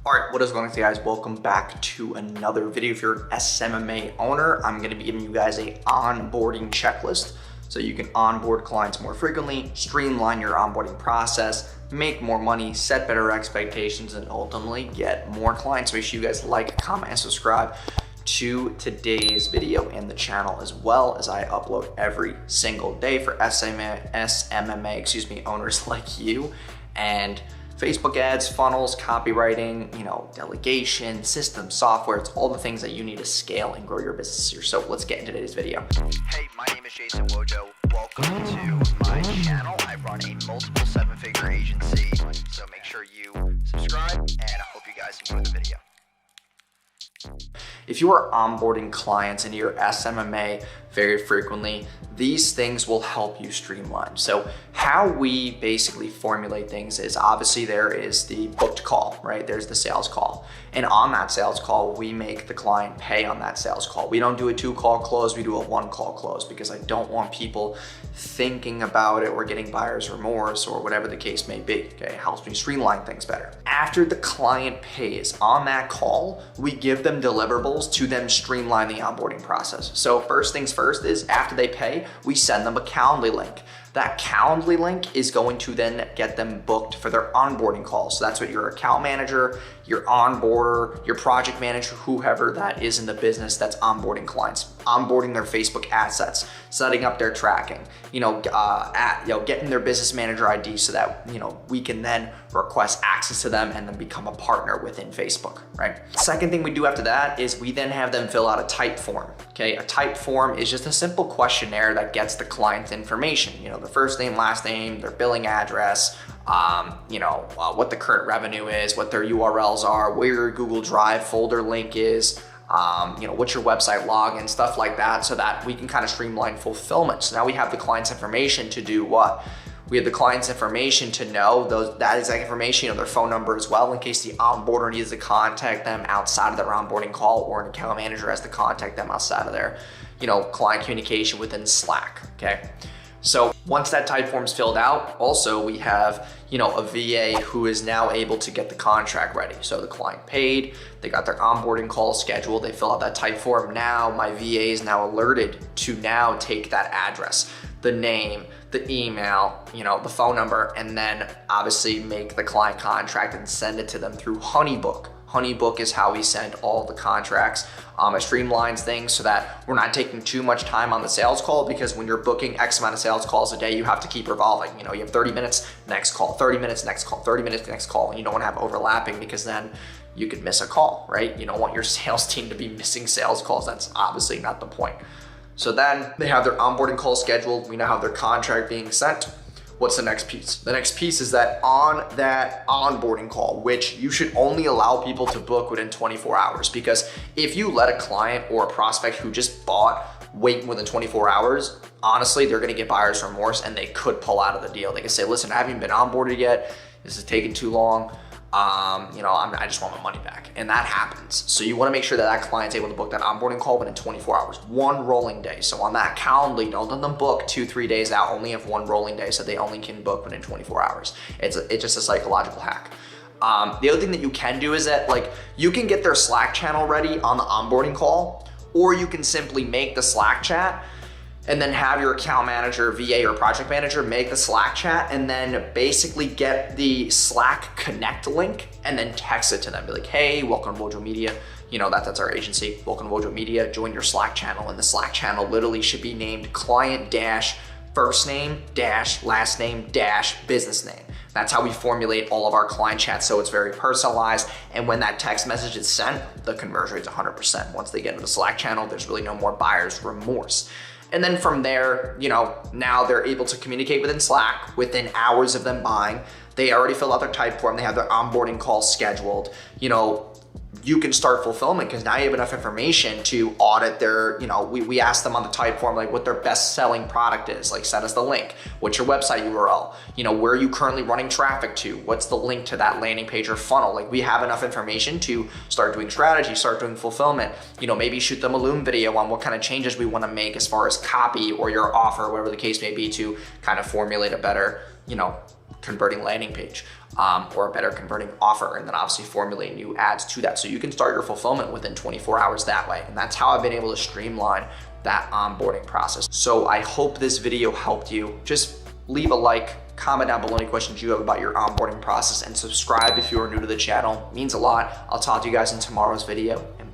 All right, what is going on, guys? Welcome back to another video. If you're an SMMA owner, I'm going to be giving you guys a onboarding checklist so you can onboard clients more frequently, streamline your onboarding process, make more money, set better expectations, and ultimately get more clients. Make sure you guys like, comment, and subscribe to today's video and the channel, as well as I upload every single day for SMMA owners like you. And Facebook ads, funnels, copywriting, delegation, system, software, it's all the things that you need to scale and grow your business here. So let's get into today's video. Hey, my name is Jason Wojo. Welcome to my channel. I run a multiple seven-figure agency, so make sure you subscribe, and I hope you guys enjoy the video. If you are onboarding clients into your SMMA very frequently, these things will help you streamline. So how we basically formulate things is, obviously there is the booked call, right? There's the sales call. And on that sales call, we make the client pay on that sales call. We don't do a 2-call close, we do a 1-call close, because I don't want people thinking about it or getting buyer's remorse or whatever the case may be, okay? It helps me streamline things better. After the client pays on that call, we give them deliverables to then streamline the onboarding process. So first things first is, after they pay, we send them a Calendly link. That Calendly link is going to then get them booked for their onboarding call. So that's what your account manager, your onboarder, your project manager, whoever that is in the business that's onboarding clients, onboarding their Facebook assets, setting up their tracking, getting their business manager ID so that, we can then request access to them and then become a partner within Facebook, right? Second thing we do after that is we then have them fill out a type form, okay? A type form is just a simple questionnaire that gets the client's information, the first name, last name, their billing address, what the current revenue is, what their URLs are, where your Google Drive folder link is, what's your website login, stuff like that, so that we can kind of streamline fulfillment. So now we have the client's information to do what? We have the client's information to know that exact information, their phone number as well, in case the onboarder needs to contact them outside of their onboarding call, or an account manager has to contact them outside of their, client communication within Slack, okay? So once that type form's filled out, also we have, a VA who is now able to get the contract ready. So the client paid, they got their onboarding call scheduled, they fill out that type form. Now my VA is now alerted to now take that address, the name, the email, the phone number, and then obviously make the client contract and send it to them through Honeybook. Honeybook is how we send all the contracts. It streamlines things so that we're not taking too much time on the sales call, because when you're booking X amount of sales calls a day, you have to keep revolving. You have 30 minutes, next call, 30 minutes, next call, 30 minutes, next call. And you don't want to have overlapping, because then you could miss a call, right? You don't want your sales team to be missing sales calls. That's obviously not the point. So then they have their onboarding call scheduled. We now have their contract being sent. What's the next piece? The next piece is that on that onboarding call, which you should only allow people to book within 24 hours, because if you let a client or a prospect who just bought wait more than 24 hours, honestly, they're gonna get buyer's remorse and they could pull out of the deal. They could say, listen, I haven't been onboarded yet. This is taking too long. I just want my money back. And that happens. So you wanna make sure that that client's able to book that onboarding call within 24 hours, one rolling day. So on that Calendly, don't let them book 2-3 days out, only have one rolling day, so they only can book within 24 hours. It's just a psychological hack. The other thing that you can do is that you can get their Slack channel ready on the onboarding call, or you can simply make the Slack chat and then have your account manager, VA, or project manager make the Slack chat, and then basically get the Slack connect link and then text it to them. Be like, hey, welcome to Wojo Media. That's our agency. Welcome to Wojo Media. Join your Slack channel. And the Slack channel literally should be named client dash first name dash last name dash business name. That's how we formulate all of our client chats, so it's very personalized. And when that text message is sent, the conversion rate is 100%. Once they get into the Slack channel, there's really no more buyer's remorse. And then from there, now they're able to communicate within Slack within hours of them buying. They already fill out their type form. They have their onboarding call scheduled. You can start fulfillment, because now you have enough information to audit their, we ask them on the type form, what their best selling product is. Send us the link. What's your website URL? Where are you currently running traffic to? What's the link to that landing page or funnel? We have enough information to start doing strategy, start doing fulfillment. Maybe shoot them a Loom video on what kind of changes we want to make as far as copy or your offer, whatever the case may be, to kind of formulate a better, converting landing page. or a better converting offer, and then obviously formulate new ads to that. So you can start your fulfillment within 24 hours that way. And that's how I've been able to streamline that onboarding process. So I hope this video helped you. Just leave a like, comment down below any questions you have about your onboarding process, and subscribe if you are new to the channel. It means a lot. I'll talk to you guys in tomorrow's video, and